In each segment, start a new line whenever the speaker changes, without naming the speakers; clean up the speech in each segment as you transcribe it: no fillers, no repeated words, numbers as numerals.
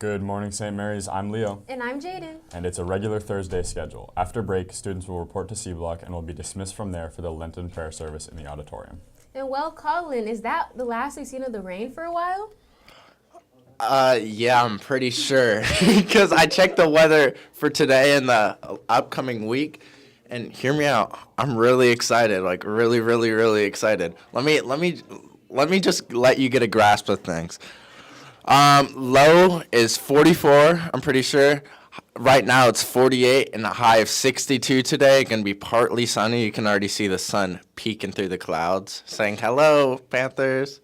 Good morning, St. Mary's. I'm Leo.
And I'm Jaden.
And it's a regular Thursday schedule. After break, students will report to C Block and will be dismissed from there for the Lenten prayer service in the auditorium.
And well, Colin, is that the last we've seen of the rain for a while?
Yeah, I'm pretty sure. Because I checked the weather for today and the upcoming week. And hear me out. I'm really excited, like really, really, really excited. Let me just let you get a grasp of things. Low is 44, I'm pretty sure. Right now it's 48 and a high of 62 today. Gonna be partly sunny. You can already see the sun peeking through the clouds, saying hello, Panthers.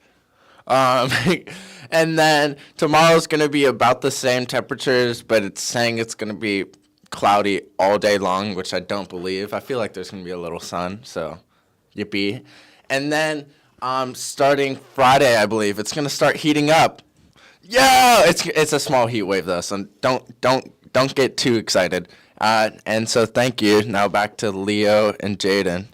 And then tomorrow's gonna be about the same temperatures, but it's saying it's gonna be cloudy all day long, which I don't believe. I feel like there's gonna be a little sun, so yippee. And then starting Friday, I believe it's gonna start heating up. Yeah, it's a small heat wave though, so don't get too excited. And so thank you. Now back to Leo and Jaden.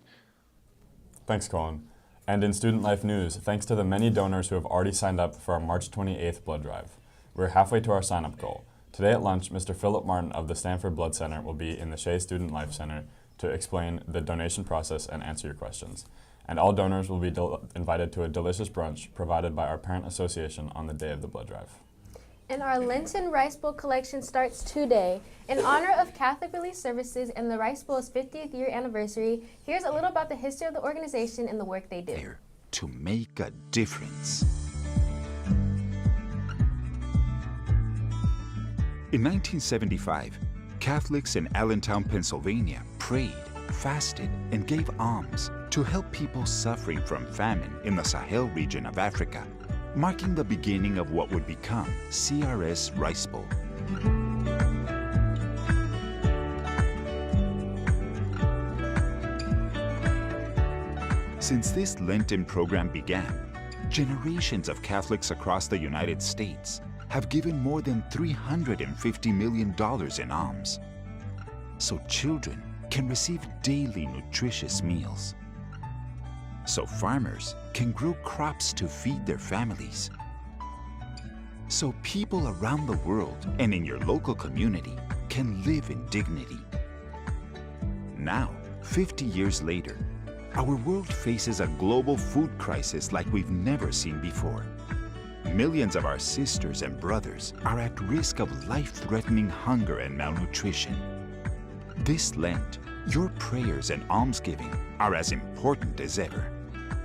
Thanks, Colin. And in student life news, thanks to the many donors who have already signed up for our March 28th blood drive. We're halfway to our sign-up goal. Today at lunch, Mr. Philip Martin of the Stanford Blood Center will be in the Shea Student Life Center to explain the donation process and answer your questions. And all donors will be invited to a delicious brunch provided by our parent association on the day of the blood drive.
And our Lenten Rice Bowl collection starts today. In honor of Catholic Relief Services and the Rice Bowl's 50th year anniversary, here's a little about the history of the organization and the work they do.
There to make a difference. In 1975, Catholics in Allentown, Pennsylvania prayed, fasted, and gave alms to help people suffering from famine in the Sahel region of Africa, marking the beginning of what would become CRS Rice Bowl. Since this Lenten program began, generations of Catholics across the United States have given more than $350 million in alms, so children can receive daily nutritious meals, so farmers can grow crops to feed their families, so people around the world and in your local community can live in dignity. Now, 50 years later, our world faces a global food crisis like we've never seen before. Millions of our sisters and brothers are at risk of life-threatening hunger and malnutrition. This Lent, your prayers and almsgiving are as important as ever.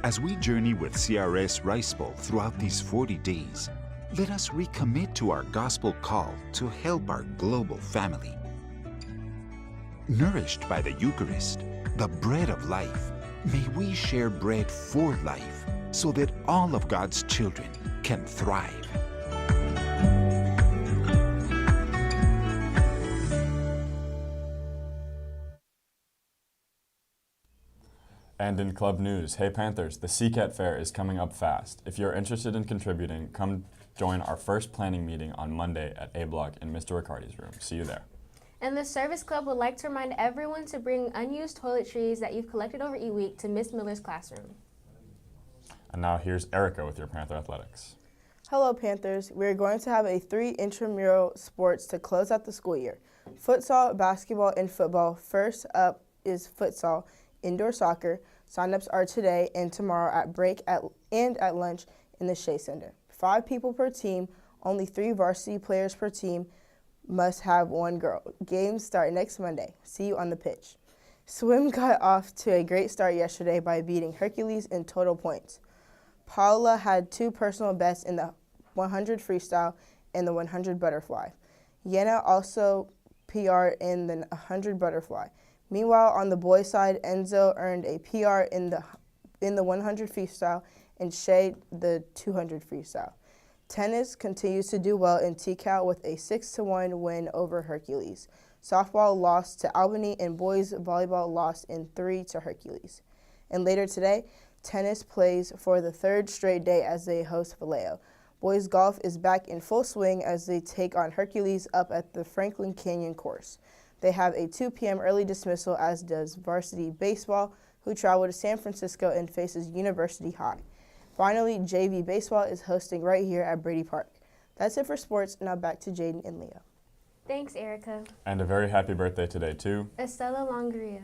As we journey with CRS Rice Bowl throughout these 40 days, let us recommit to our gospel call to help our global family. Nourished by the Eucharist, the bread of life, may we share bread for life so that all of God's children can thrive.
And in club news, hey Panthers, the CCAT Fair is coming up fast. If you're interested in contributing, come join our first planning meeting on Monday at A Block in Mr. Riccardi's room. See you there.
And the Service Club would like to remind everyone to bring unused toiletries that you've collected over e-week to Miss Miller's classroom.
And now here's Erica with your Panther Athletics.
Hello Panthers, we're going to have 3 intramural sports to close out the school year. Futsal, basketball, and football. First up is futsal, indoor soccer. Sign-ups are today and tomorrow at break and at lunch in the Shea Center. 5 people per team, only 3 varsity players per team, must have 1 girl. Games start next Monday. See you on the pitch. Swim got off to a great start yesterday by beating Hercules in total points. Paula had 2 personal bests in the 100 freestyle and the 100 butterfly. Yenna also PR'd in the 100 butterfly. Meanwhile, on the boys' side, Enzo earned a PR in the 100 freestyle and Shay the 200 freestyle. Tennis continues to do well in TCAL with a 6-1 win over Hercules. Softball lost to Albany and boys volleyball lost in 3 to Hercules. And later today, tennis plays for the 3rd straight day as they host Vallejo. Boys golf is back in full swing as they take on Hercules up at the Franklin Canyon course. They have a 2 p.m. early dismissal, as does varsity baseball, who travel to San Francisco and faces University High. Finally, JV baseball is hosting right here at Brady Park. That's it for sports. Now back to Jaden and Leo.
Thanks, Erica.
And a very happy birthday today to
Estella Longoria.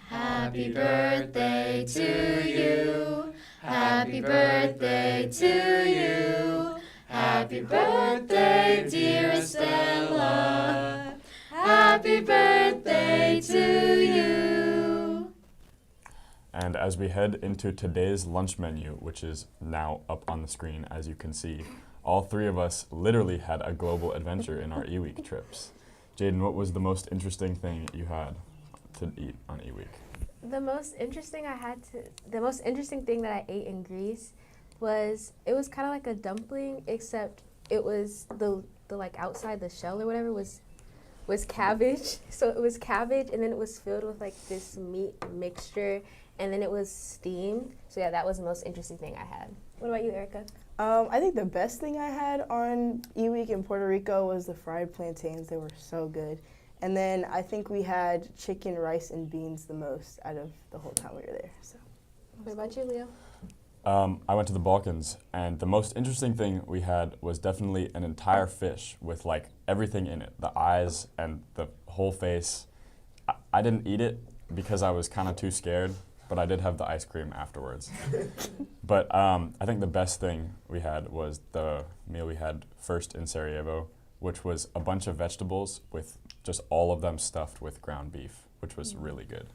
Happy birthday to you. Happy birthday to you. Happy birthday, dear Estella. Happy birthday to you.
And as we head into today's lunch menu, which is now up on the screen, as you can see, all three of us literally had a global adventure in our E-Week trips. Jaden, what was the most interesting thing you had to eat on E-Week?
The most interesting thing that I ate in Greece was, it was kind of like a dumpling, except it was the like outside the shell or whatever was cabbage. So it was cabbage, and then it was filled with like this meat mixture, and then it was steamed. So yeah, that was the most interesting thing I had. What about you, Erica?
I think the best thing I had on E-Week in Puerto Rico was the fried plantains. They were so good. And then I think we had chicken, rice, and beans the most out of the whole time we were there. So.
What about you, Leo?
I went to the Balkans, and the most interesting thing we had was definitely an entire fish with like everything in it, the eyes and the whole face. I didn't eat it because I was kind of too scared, but I did have the ice cream afterwards. But I think the best thing we had was the meal we had first in Sarajevo, which was a bunch of vegetables with just all of them stuffed with ground beef, which was really good.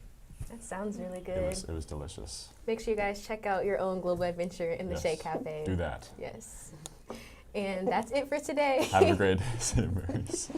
That sounds really good.
It was delicious.
Make sure you guys check out your own global adventure in the
Yes,
Shea Cafe.
do that.
Yes. And that's it for today.
Have a great day, St. Mary's.